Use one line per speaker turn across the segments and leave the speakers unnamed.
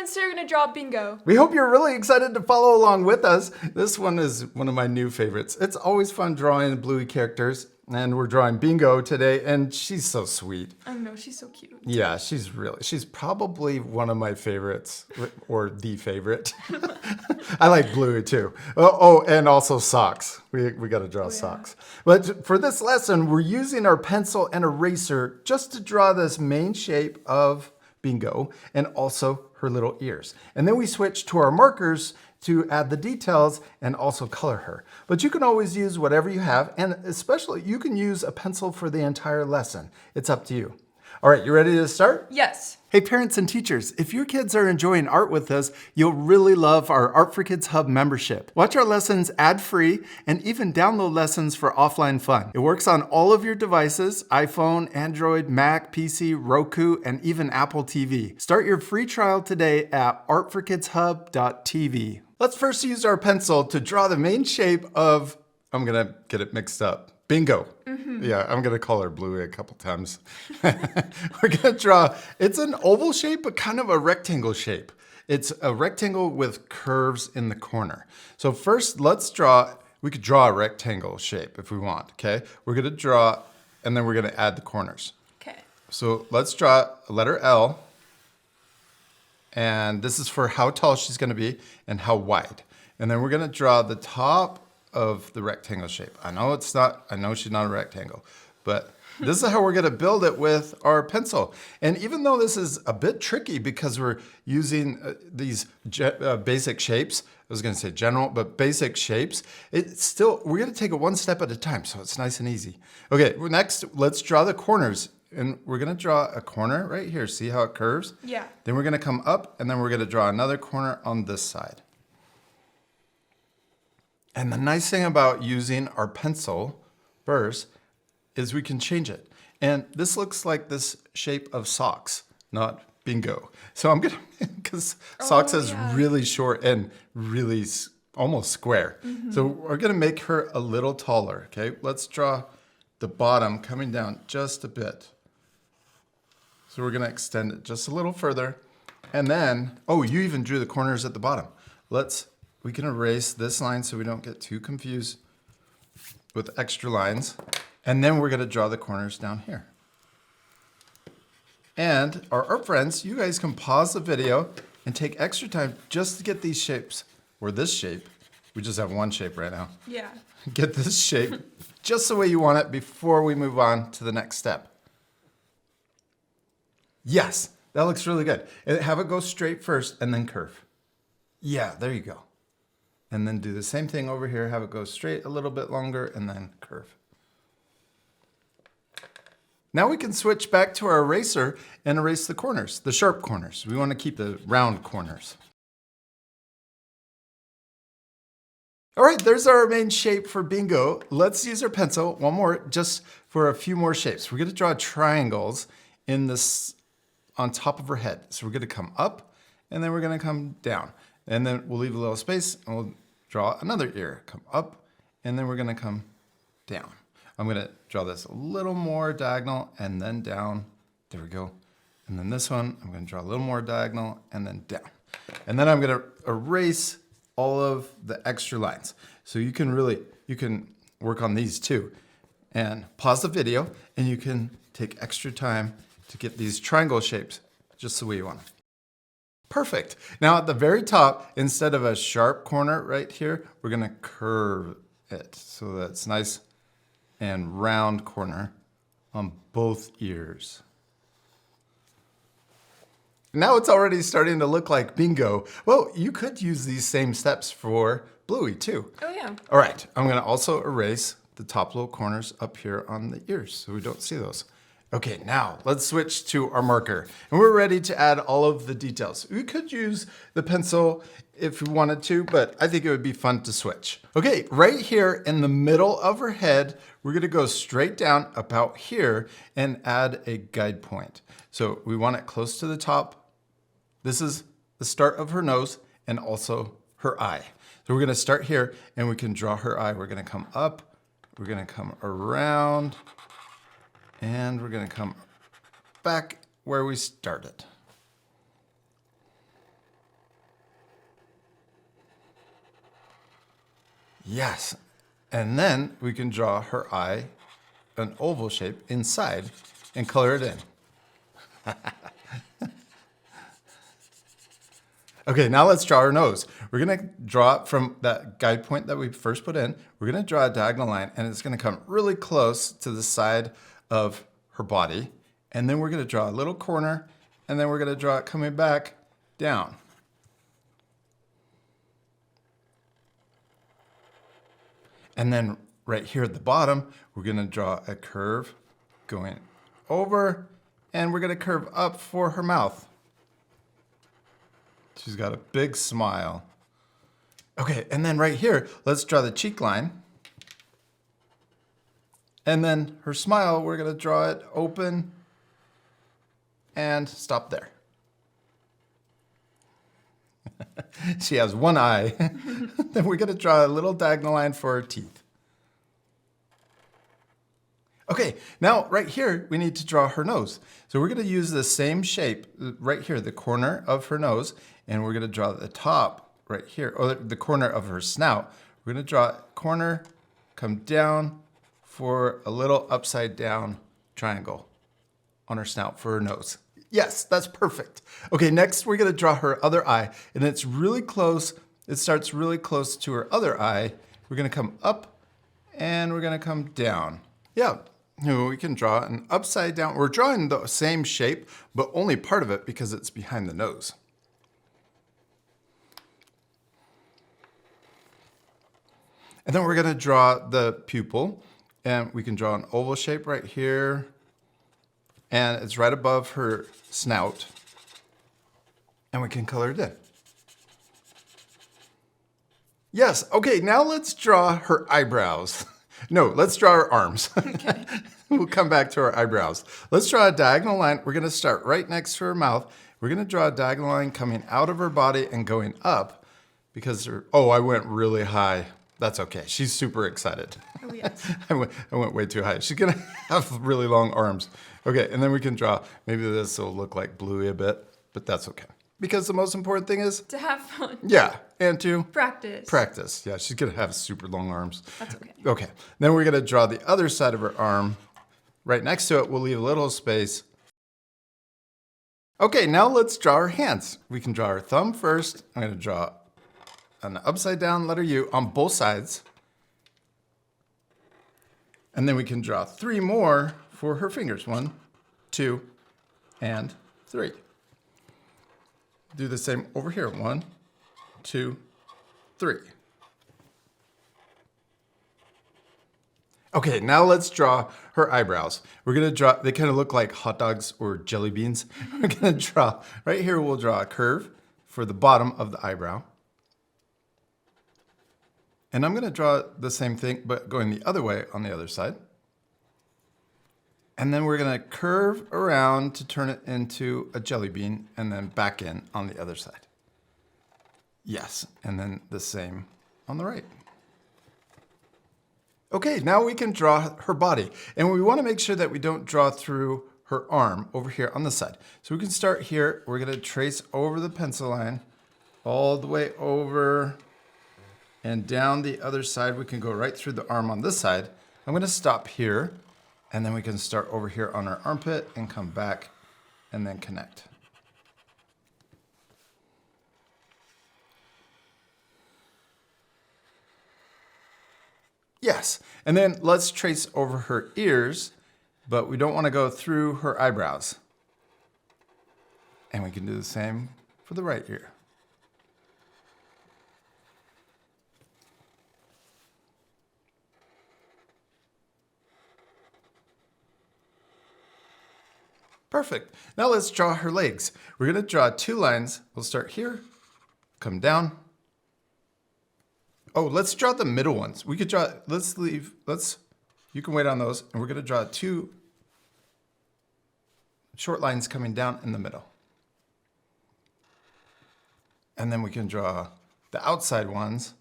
friends today are going to draw bingo.
We hope you're really excited to follow along with us. This one is one of my new favorites. It's always fun drawing Bluey characters, and we're drawing Bingo today, and she's so sweet.
I know, she's so cute.
Yeah, she's probably one of my favorites, or the favorite. I like Bluey too. Oh, and also socks. We got to draw socks. But for this lesson, we're using our pencil and eraser just to draw this main shape of Bingo and also her little ears. And then we switch to our markers to add the details and also color her. But you can always use whatever you have, and especially you can use a pencil for the entire lesson. It's up to you. All right, you ready to start?
Yes.
Hey parents and teachers, if your kids are enjoying art with us, you'll really love our Art for Kids Hub membership. Watch our lessons ad-free and even download lessons for offline fun. It works on all of your devices, iPhone, Android, Mac, PC, Roku, and even Apple TV. Start your free trial today at artforkidshub.tv. Let's first use our pencil to draw the main shape of, I'm gonna get it mixed up, Bingo. Yeah, I'm gonna call her Bluey a couple times. We're gonna draw, it's an oval shape, but kind of a rectangle shape. It's a rectangle with curves in the corner. So first, we could draw a rectangle shape if we want, okay? We're gonna draw, and then we're gonna add the corners.
Okay.
So let's draw a letter L. And this is for how tall she's gonna be and how wide. And then we're gonna draw the top of the rectangle shape. I know she's not a rectangle, but this is how we're gonna build it with our pencil. And even though this is a bit tricky because we're using these basic shapes, I was gonna say general, but basic shapes, we're gonna take it one step at a time, so it's nice and easy. Okay, next, let's draw the corners. And we're gonna draw a corner right here. See how it curves?
Yeah.
Then we're gonna come up, and then we're gonna draw another corner on this side. And the nice thing about using our pencil first is we can change it. And this looks like this shape of socks, not Bingo. So I'm gonna, because socks is really short and really almost square. So we're gonna make her a little taller, okay? Let's draw the bottom coming down just a bit. So we're gonna extend it just a little further. And then, oh, you even drew the corners at the bottom. We can erase this line so we don't get too confused with extra lines. And then we're gonna draw the corners down here. And our art friends, you guys can pause the video and take extra time just to get these shapes, or this shape. We just have one shape right now.
Yeah.
Get this shape just the way you want it before we move on to the next step. Yes, that looks really good. And have it go straight first and then curve. Yeah, there you go. And then do the same thing over here. Have it go straight a little bit longer and then curve. Now we can switch back to our eraser and erase the corners, the sharp corners. We want to keep the round corners. All right, there's our main shape for Bingo. Let's use our pencil, one more, just for a few more shapes. We're gonna draw triangles in this, on top of her head. So we're gonna come up, and then we're gonna come down. And then we'll leave a little space, and we'll draw another ear. Come up, and then we're gonna come down. I'm gonna draw this a little more diagonal, and then down. There we go. And then this one, I'm gonna draw a little more diagonal, and then down. And then I'm gonna erase all of the extra lines. So you can work on these too. And pause the video, and you can take extra time to get these triangle shapes just the way you want them. Perfect. Now at the very top, instead of a sharp corner right here, we're gonna curve it so that it's nice and round corner on both ears. Now it's already starting to look like Bingo. Well, you could use these same steps for Bluey too.
Oh yeah.
All right, I'm gonna also erase the top little corners up here on the ears so we don't see those. Okay, now let's switch to our marker. And we're ready to add all of the details. We could use the pencil if we wanted to, but I think it would be fun to switch. Okay, right here in the middle of her head, we're gonna go straight down about here and add a guide point. So we want it close to the top. This is the start of her nose and also her eye. So we're gonna start here and we can draw her eye. We're gonna come up, we're gonna come around, and we're gonna come back where we started. Yes. And then we can draw her eye, an oval shape inside, and color it in. Okay, now let's draw her nose. We're gonna draw it from that guide point that we first put in. We're gonna draw a diagonal line, and it's gonna come really close to the side of her body. And then we're gonna draw a little corner, and then we're gonna draw it coming back down. And then right here at the bottom, we're gonna draw a curve going over, and we're gonna curve up for her mouth. She's got a big smile. Okay, and then right here, let's draw the cheek line. And then her smile, we're gonna draw it open and stop there. She has one eye. Then we're gonna draw a little diagonal line for her teeth. Okay, now right here, we need to draw her nose. So we're gonna use the same shape right here, the corner of her nose, and we're gonna draw the top right here, or the corner of her snout. We're gonna draw a corner, come down for a little upside down triangle on her snout for her nose. Yes, that's perfect. Okay, next we're gonna draw her other eye, and it's really close. It starts really close to her other eye. We're gonna come up and we're gonna come down. Yeah, we can draw an upside down. We're drawing the same shape, but only part of it because it's behind the nose. And then we're gonna draw the pupil, and we can draw an oval shape right here, and it's right above her snout, and we can color it in. Yes, okay, now let's draw her eyebrows. No, let's draw her arms. Okay. We'll come back to her eyebrows. Let's draw a diagonal line. We're gonna start right next to her mouth. We're gonna draw a diagonal line coming out of her body and going up because I went really high. That's okay, she's super excited.
Oh, yes.
I went way too high. She's gonna have really long arms. Okay, and then we can draw, maybe this will look like Bluey a bit, but that's okay. Because the most important thing is
To have fun.
yeah, and to
Practice.
practice. Yeah, she's gonna have super long arms.
That's okay.
Okay, then we're gonna draw the other side of her arm. Right next to it, we'll leave a little space. Okay, now let's draw her hands. We can draw her thumb first. I'm gonna draw an upside down letter U on both sides. And then we can draw 3 more for her fingers. 1, 2, and 3. Do the same over here. 1, 2, 3. Okay, now let's draw her eyebrows. We're gonna draw, they kind of look like hot dogs or jelly beans. We're gonna draw, right here we'll draw a curve for the bottom of the eyebrow. And I'm gonna draw the same thing, but going the other way on the other side. And then we're gonna curve around to turn it into a jelly bean and then back in on the other side. Yes, and then the same on the right. Okay, now we can draw her body. And we wanna make sure that we don't draw through her arm over here on the side. So we can start here. We're gonna trace over the pencil line all the way over and down the other side. We can go right through the arm on this side. I'm gonna stop here, and then we can start over here on our armpit and come back and then connect. Yes, and then let's trace over her ears, but we don't wanna go through her eyebrows. And we can do the same for the right ear. Perfect. Now let's draw her legs. We're gonna draw 2 lines. We'll start here, come down. Oh, let's draw the middle ones. We could draw, you can wait on those, and we're gonna draw 2 short lines coming down in the middle. And then we can draw the outside ones.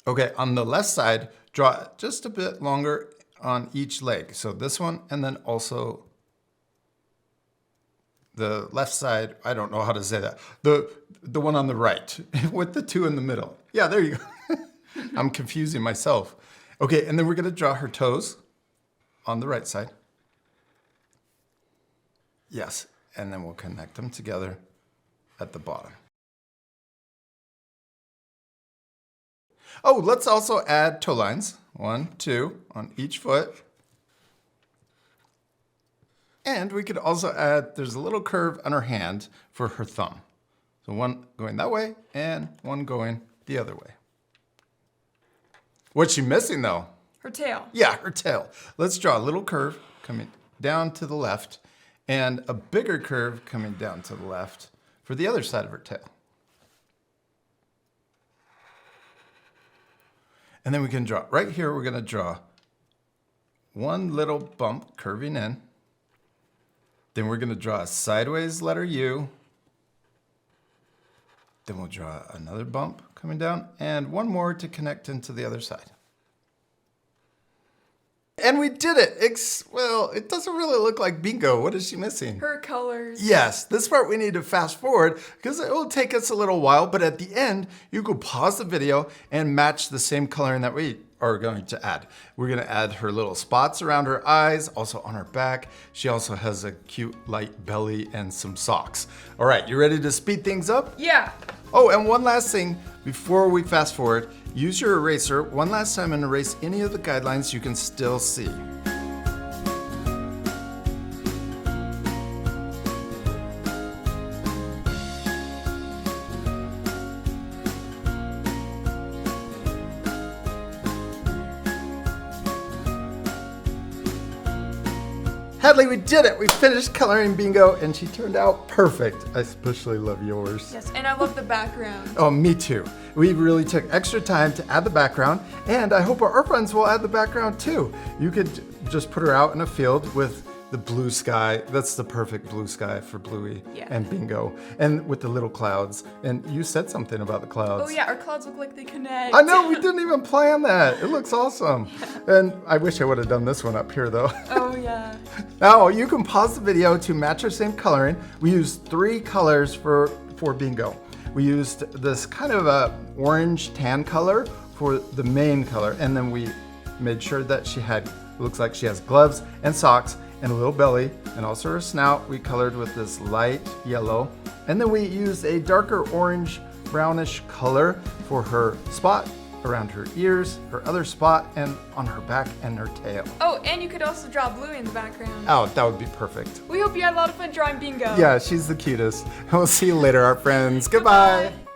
Okay, on the left side, draw it just a bit longer on each leg. So this one, and then also the left side, I don't know how to say that. The one on the right with the 2 in the middle. Yeah, there you go. I'm confusing myself. Okay, and then we're gonna draw her toes on the right side. Yes, and then we'll connect them together at the bottom. Oh, let's also add toe lines. 1, 2 on each foot. And we could also add, there's a little curve on her hand for her thumb. So one going that way and one going the other way. What's she missing though?
Her tail.
Yeah, her tail. Let's draw a little curve coming down to the left and a bigger curve coming down to the left for the other side of her tail. And then we can draw, right here we're gonna draw one little bump curving in. Then we're gonna draw a sideways letter U. Then we'll draw another bump coming down and one more to connect into the other side. And we did it. Well, it doesn't really look like bingo. What is she missing?
Her colors.
Yes, this part we need to fast forward because it will take us a little while, but at the end, you could pause the video and match the same coloring that we are going to add. We're gonna add her little spots around her eyes, also on her back. She also has a cute light belly and some socks. All right, you ready to speed things up?
Yeah.
Oh, and one last thing before we fast forward, use your eraser one last time and erase any of the guidelines you can still see. Hadley, we did it! We finished coloring bingo and she turned out perfect. I especially love yours.
Yes, and I love the background.
Oh, me too. We really took extra time to add the background, and I hope our friends will add the background too. You could just put her out in a field with the blue sky. That's the perfect blue sky for Bluey and bingo, and with the little clouds. And you said something about the clouds.
Oh yeah, our clouds look like they connect.
I know, we didn't even plan that. It looks awesome. And I wish I would have done this one up here though.
Oh yeah.
Now you can pause the video to match our same coloring. We used 3 colors for bingo. We used this kind of a orange tan color for the main color, and then we made sure that she had, looks like she has gloves and socks and a little belly, and also her snout we colored with this light yellow. And then we used a darker orange brownish color for her spot around her ears, her other spot, and on her back and her tail.
Oh, and you could also draw Bluey in the background.
Oh, that would be perfect.
We hope you had a lot of fun drawing bingo.
Yeah, she's the cutest. We'll see you later, our friends. Goodbye.
Goodbye.